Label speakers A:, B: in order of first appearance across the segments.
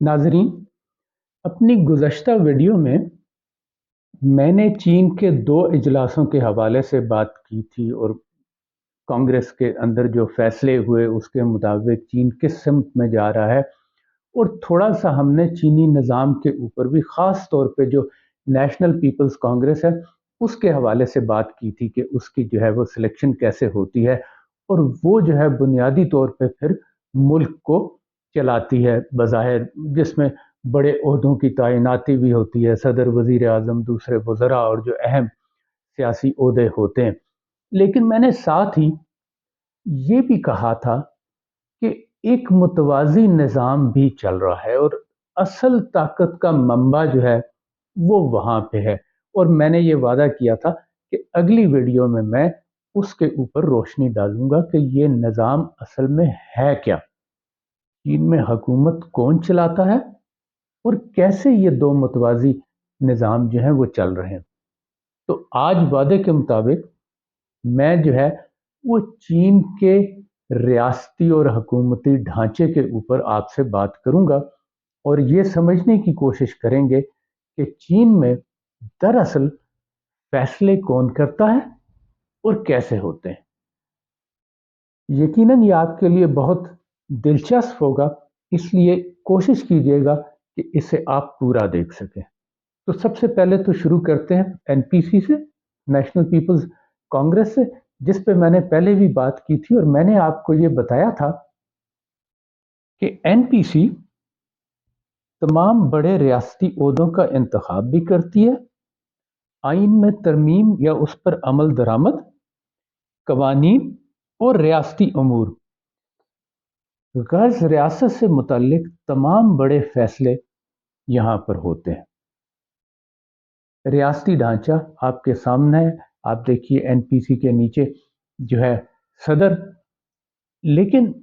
A: नाजरीन, अपनी गुज़श्ता वीडियो में मैंने चीन के 2 इजलासों के हवाले से बात की थी और कांग्रेस के अंदर जो फैसले हुए उसके मुताबिक चीन किस सिमत में जा रहा है। और थोड़ा सा हमने चीनी निज़ाम के ऊपर भी ख़ास तौर पे जो नेशनल पीपल्स कांग्रेस है उसके हवाले से बात की थी कि उसकी जो है वो सिलेक्शन कैसे होती है और वो जो है बुनियादी तौर पे फिर मुल्क को चलाती है बज़ाहिर, जिसमें बड़े ओहदों की तैनाती भी होती है, सदर, वज़ीर आज़म, दूसरे वज़रा और जो अहम सियासी ओहदे होते हैं। लेकिन मैंने साथ ही ये भी कहा था कि एक मुतवाज़ी निज़ाम भी चल रहा है और असल ताकत का मंबा जो है वो वहाँ पे है। और मैंने ये वादा किया था कि अगली वीडियो में मैं उसके ऊपर रोशनी डालूंगा कि ये निज़ाम असल में है क्या, चीन में हुकूमत कौन चलाता है और कैसे ये दो मुतवाज़ी निज़ाम जो हैं वो चल रहे हैं। तो आज वादे के मुताबिक मैं जो है वो चीन के रियासती और हुकूमती ढांचे के ऊपर आपसे बात करूंगा और ये समझने की कोशिश करेंगे कि चीन में दरअसल फैसले कौन करता है और कैसे होते हैं। यकीनन ये आपके लिए बहुत दिलचस्प होगा, इसलिए कोशिश कीजिएगा कि इसे आप पूरा देख सकें। तो सबसे पहले तो शुरू करते हैं एनपीसी से, नेशनल पीपल्स कांग्रेस से, जिस पे मैंने पहले भी बात की थी और मैंने आपको ये बताया था कि एनपीसी तमाम बड़े रियासती ओहदों का इंतखाब भी करती है, आइन में तरमीम या उस पर अमल दरामद, कवानीन और रियासती अमूर, गर्ज रियासत से मुतल्लिक तमाम बड़े फैसले यहाँ पर होते हैं। रियासती ढांचा आपके सामने है, आप देखिए एनपीसी के नीचे जो है सदर। लेकिन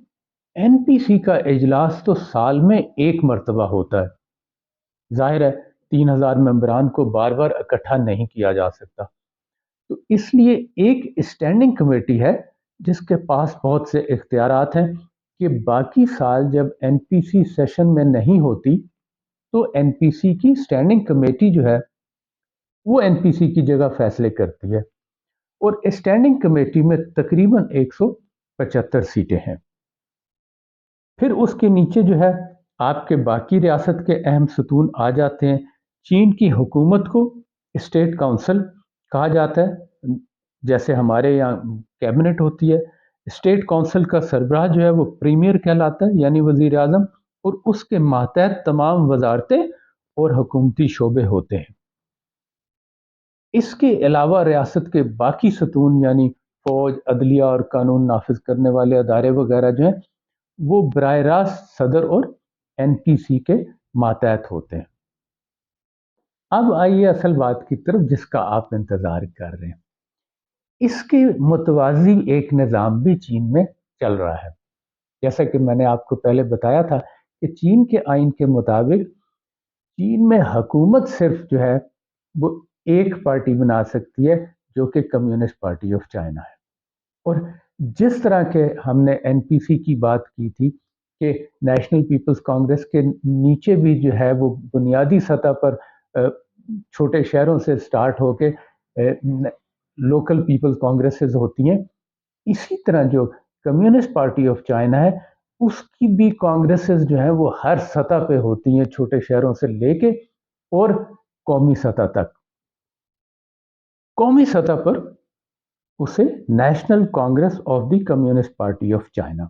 A: एनपीसी का इजलास तो साल में एक मरतबा होता है। जाहिर है 3,000 मेंबरान को बार बार इकट्ठा नहीं किया जा सकता, तो इसलिए एक स्टैंडिंग कमेटी है जिसके पास बहुत से इख्तियारात हैं कि बाकी साल जब एनपीसी सेशन में नहीं होती तो एनपीसी की स्टैंडिंग कमेटी जो है वो एनपीसी की जगह फैसले करती है और स्टैंडिंग कमेटी में तकरीबन 175 सीटें हैं। फिर उसके नीचे जो है आपके बाकी रियासत के अहम सतून आ जाते हैं। चीन की हुकूमत को स्टेट काउंसिल कहा जाता है, जैसे हमारे यहाँ कैबिनेट होती है। स्टेट काउंसिल का सरबराह जो है वो प्रीमियर कहलाता है, यानी वजीर आजम, और उसके मातहत तमाम वजारतें और हुकूमती शोबे होते हैं। इसके अलावा रियासत के बाकी सतून यानी फौज, अदलिया और कानून नाफिज करने वाले अदारे वगैरह जो हैं वो बराह रास्त सदर और एनपीसी के मातहत होते हैं। अब आइए असल बात की तरफ जिसका आप इंतजार कर रहे हैं। इसके मुतवाजी एक निज़ाम भी चीन में चल रहा है। जैसा कि मैंने आपको पहले बताया था कि चीन के आइन के मुताबिक चीन में हुकूमत सिर्फ जो है वो एक पार्टी बना सकती है, जो कि कम्युनिस्ट पार्टी ऑफ चाइना है। और जिस तरह के हमने एनपीसी की बात की थी कि नेशनल पीपल्स कांग्रेस के नीचे भी जो है वो बुनियादी सतह पर छोटे शहरों से स्टार्ट होके लोकल पीपल्स कांग्रेसेस होती हैं, इसी तरह जो कम्युनिस्ट पार्टी ऑफ चाइना है उसकी भी कांग्रेसेस जो है वो हर सतह पे होती हैं, छोटे शहरों से लेके और कौमी सतह तक। कौमी सतह पर उसे national Congress of the communist party of China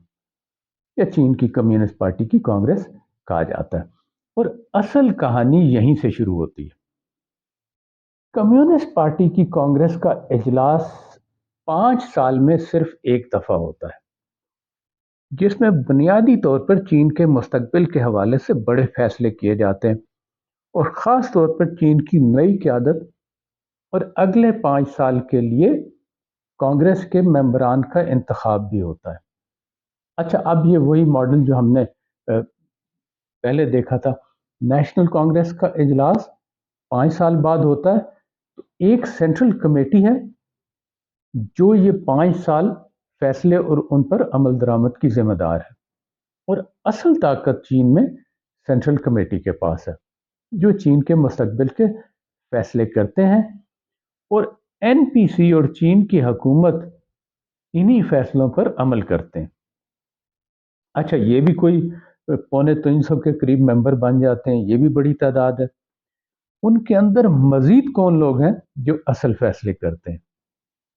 A: या चीन की कम्युनिस्ट पार्टी की कांग्रेस कहा जाता है। और असल कहानी यहीं से शुरू होती है। कम्युनिस्ट पार्टी की कांग्रेस का इजलास 5 साल में सिर्फ एक दफा होता है, जिसमें बुनियादी तौर पर चीन के मुस्तकबिल के हवाले से बड़े फैसले किए जाते हैं और ख़ास तौर पर चीन की नई क़यादत और अगले 5 साल के लिए कांग्रेस के मेंबरान का इंतखाब भी होता है। अच्छा, अब ये वही मॉडल जो हमने पहले देखा था। नेशनल कांग्रेस का इजलास 5 साल बाद होता है, तो एक सेंट्रल कमेटी है जो ये 5 साल फैसले और उन पर अमल दरामद की जिम्मेदार है। और असल ताकत चीन में सेंट्रल कमेटी के पास है, जो चीन के मुस्तकबिल के फैसले करते हैं, और एनपीसी और चीन की हुकूमत इन्हीं फैसलों पर अमल करते हैं। अच्छा, ये भी कोई 250 के करीब मेंबर बन जाते हैं, ये भी बड़ी तादाद है। उनके अंदर मजीद कौन लोग हैं जो असल फैसले करते हैं?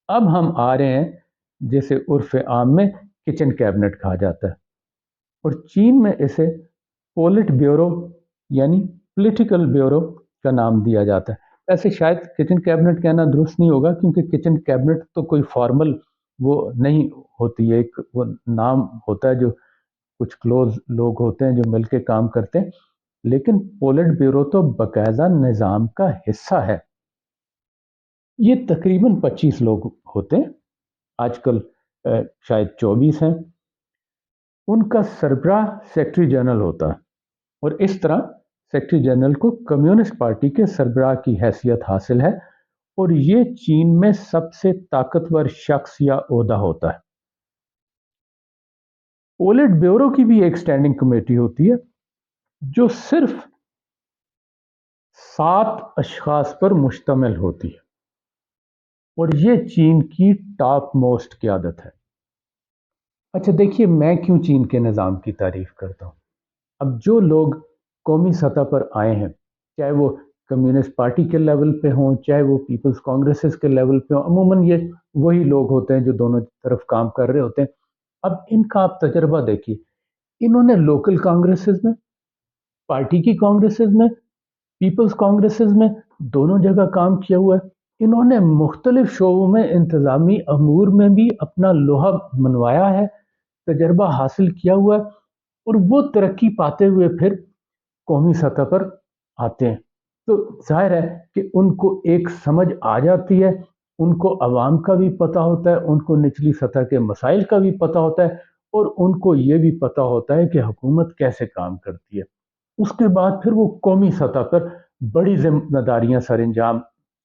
A: अब हम आ रहे हैं जैसे उर्फ आम में किचन कैबिनेट कहा जाता है, और चीन में इसे पोलिट ब्यूरो यानी पॉलिटिकल ब्यूरो का नाम दिया जाता है। ऐसे शायद किचन कैबिनेट कहना दुरुस्त नहीं होगा, क्योंकि किचन कैबिनेट तो कोई फॉर्मल वो नहीं होती है, एक वो नाम होता है जो कुछ क्लोज लोग होते हैं जो मिलके काम करते हैं। लेकिन पोलिट ब्यूरो तो बाकायदा निज़ाम का हिस्सा है। ये तकरीबन 25 लोग होते हैं, आजकल शायद 24 हैं। उनका सरबराह सेक्रेटरी जनरल होता है, और इस तरह सेक्रेटरी जनरल को कम्युनिस्ट पार्टी के सरबराह की हैसियत हासिल है, और ये चीन में सबसे ताकतवर शख्स या ओहदा होता है। पोलिट ब्यूरो की भी एक स्टैंडिंग कमेटी होती है जो सिर्फ 7 अशखास पर मुश्तमिल होती है, और ये चीन की टॉप मोस्ट क़यादत है। अच्छा देखिए, मैं क्यों चीन के निज़ाम की तारीफ करता हूँ। अब जो लोग कौमी सतह पर आए हैं, चाहे वो कम्युनिस्ट पार्टी के लेवल पे हों, चाहे वो पीपल्स कांग्रेसेस के लेवल पे हों, अमूमन ये वही लोग होते हैं जो दोनों तरफ काम कर रहे होते हैं। अब इनका आप तजर्बा देखिए, इन्होंने लोकल कांग्रेसेस में, पार्टी की कांग्रेसेस में, पीपल्स कांग्रेसेस में, दोनों जगह काम किया हुआ है। इन्होंने मुख्तलिफ शोबों में इंतज़ामी अमूर में भी अपना लोहा मनवाया है, तजर्बा हासिल किया हुआ है, और वो तरक्की पाते हुए फिर कौमी सतह पर आते हैं। तो जाहिर है कि उनको एक समझ आ जाती है, उनको अवाम का भी पता होता है, उनको निचली सतह के मसाइल का भी पता होता है, और उनको ये भी पता होता है कि हुकूमत कैसे काम करती है। उसके बाद फिर वो कौमी सतह पर बड़ी जिम्मेदारियां सर अंजाम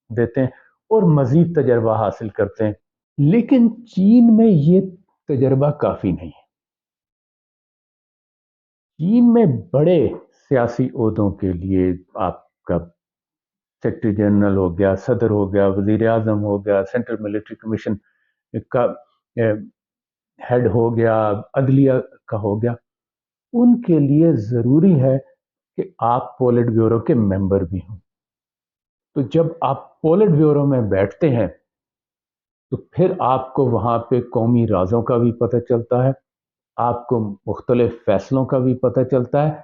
A: देते हैं और मजीद तजर्बा हासिल करते हैं। लेकिन चीन में ये तजर्बा काफ़ी नहीं है। चीन में बड़े सियासी ओहदों के लिए आपका सेक्रेटरी जनरल हो गया, सदर हो गया, वजीर आजम हो गया, सेंट्रल मिलिट्री कमीशन का हेड हो गया, अदलिया का हो गया, उनके लिए ज़रूरी है कि आप पोलिट ब्यूरो के मेंबर भी हों। तो जब आप पोलिट ब्यूरो में बैठते हैं तो फिर आपको वहाँ पे कौमी राजों का भी पता चलता है, आपको मुख्तलिफ फैसलों का भी पता चलता है,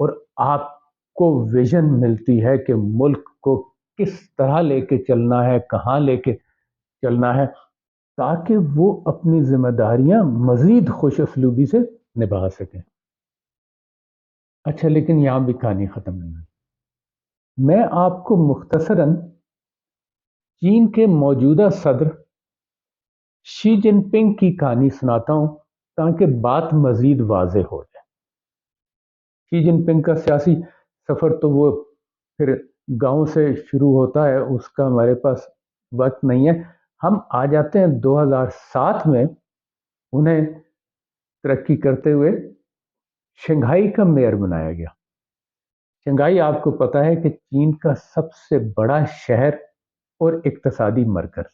A: और आपको विजन मिलती है कि मुल्क को किस तरह लेके चलना है, कहाँ लेके चलना है, ताकि वो अपनी जिम्मेदारियां मजीद खुश उसलूबी से निभा सकें। अच्छा, लेकिन यहाँ भी कहानी ख़त्म नहीं हुई। मैं आपको मुख्तसरन चीन के मौजूदा सदर शी जिनपिंग की कहानी सुनाता हूँ, ताकि बात मजीद वाज़ेह हो जाए। शी जिनपिंग का सियासी सफ़र तो वो फिर गांव से शुरू होता है, उसका हमारे पास वक्त नहीं है। हम आ जाते हैं 2007 में, उन्हें तरक्की करते हुए शंघाई का मेयर बनाया गया। शंघाई आपको पता है कि चीन का सबसे बड़ा शहर और इक्तसादी मरकज।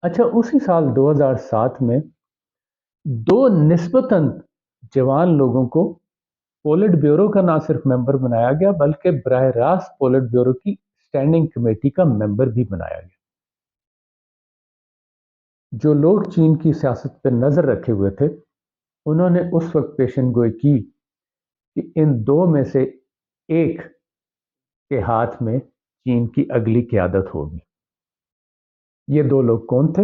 A: अच्छा, उसी साल 2007 में दो निस्बतन जवान लोगों को पोलिट ब्यूरो का ना सिर्फ मेंबर बनाया गया, बल्कि बराह रास्त पोलिट ब्यूरो की स्टैंडिंग कमेटी का मेंबर भी बनाया गया। जो लोग चीन की सियासत पर नजर रखे हुए थे, उन्होंने उस वक्त पेशन गोई की कि इन दो में से एक के हाथ में चीन की अगली क़यादत होगी। ये दो लोग कौन थे?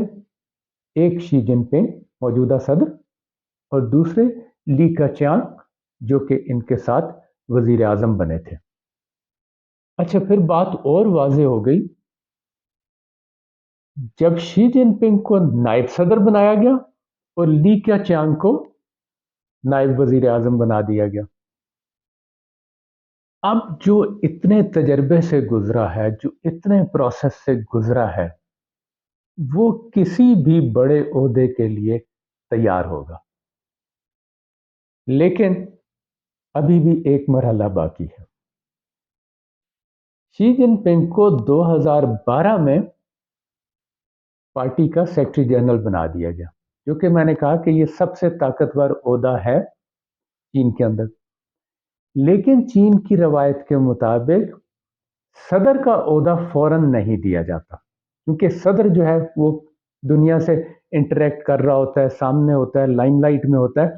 A: एक शी जिनपिंग मौजूदा सदर, और दूसरे ली कचियांग, जो कि इनके साथ वजीर आजम बने थे। अच्छा, फिर बात और वाज़ेह हो गई जब शी जिनपिंग को नायब सदर बनाया गया और ली कचियांग को नायब वजीर आजम बना दिया गया। अब जो इतने तजर्बे से गुजरा है, जो इतने प्रोसेस से गुजरा है, वो किसी भी बड़े ओहदे के लिए तैयार होगा। लेकिन अभी भी एक मरहला बाकी है। शी जिनपिंग को 2012 में पार्टी का सेक्रेटरी जनरल बना दिया गया, जो कि मैंने कहा कि ये सबसे ताकतवर ओहदा है चीन के अंदर। लेकिन चीन की रवायत के मुताबिक सदर का ओहदा फौरन नहीं दिया जाता, क्योंकि सदर जो है वो दुनिया से इंटरेक्ट कर रहा होता है, सामने होता है, लाइमलाइट में होता है।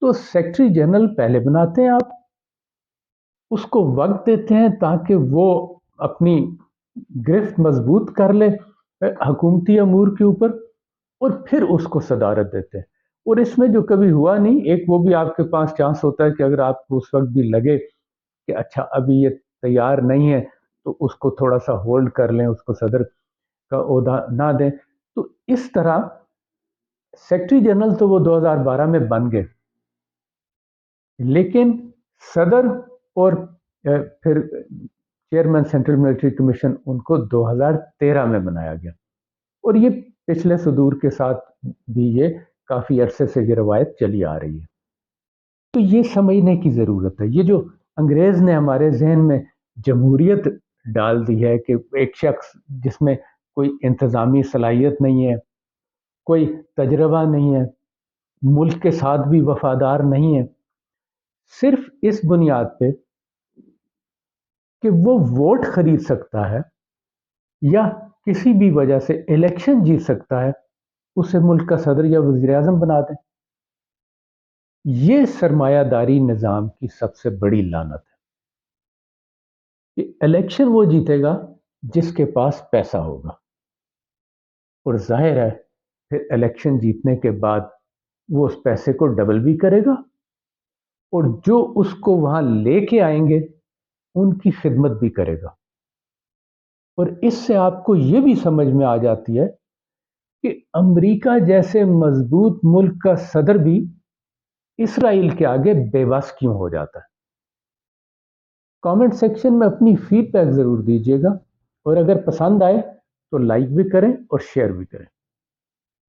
A: तो सेक्रेटरी जनरल पहले बनाते हैं आप, उसको वक्त देते हैं ताकि वो अपनी गिरफ्त मजबूत कर ले हुकूमती अमूर के ऊपर, और फिर उसको सदारत देते हैं। और इसमें जो कभी हुआ नहीं, एक वो भी आपके पास चांस होता है कि अगर आपको उस वक्त भी लगे कि अच्छा अभी ये तैयार नहीं है, तो उसको थोड़ा सा होल्ड कर लें, उसको सदर का ओहदा ना दें। तो इस तरह सेक्रेटरी जनरल तो वो 2012 में बन गए, लेकिन सदर और फिर चेयरमैन सेंट्रल मिलिट्री कमीशन उनको 2013 में बनाया गया। और ये पिछले सुदूर के साथ भी ये काफ़ी अरसे से ये रवायत चली आ रही है। तो ये समझने की ज़रूरत है, ये जो अंग्रेज़ ने हमारे जहन में जमहूरियत डाल दी है कि एक शख्स जिसमें कोई इंतज़ामी सलाहियत नहीं है, कोई तजर्बा नहीं है, मुल्क के साथ भी वफादार नहीं है, सिर्फ इस बुनियाद पे कि वो वोट खरीद सकता है या किसी भी वजह से इलेक्शन जीत सकता है, उसे मुल्क का सदर या वज़ीर आज़म बना दें। ये सरमायादारी निज़ाम की सबसे बड़ी लानत है कि इलेक्शन वो जीतेगा जिसके पास पैसा होगा, और जाहिर है फिर इलेक्शन जीतने के बाद वो उस पैसे को डबल भी करेगा, और जो उसको वहां लेके आएंगे उनकी खिदमत भी करेगा। और इससे आपको ये भी समझ में आ जाती है कि अमेरिका जैसे मजबूत मुल्क का सदर भी इसराइल के आगे बेबस क्यों हो जाता है। कमेंट सेक्शन में अपनी फीडबैक ज़रूर दीजिएगा, और अगर पसंद आए तो लाइक भी करें और शेयर भी करें।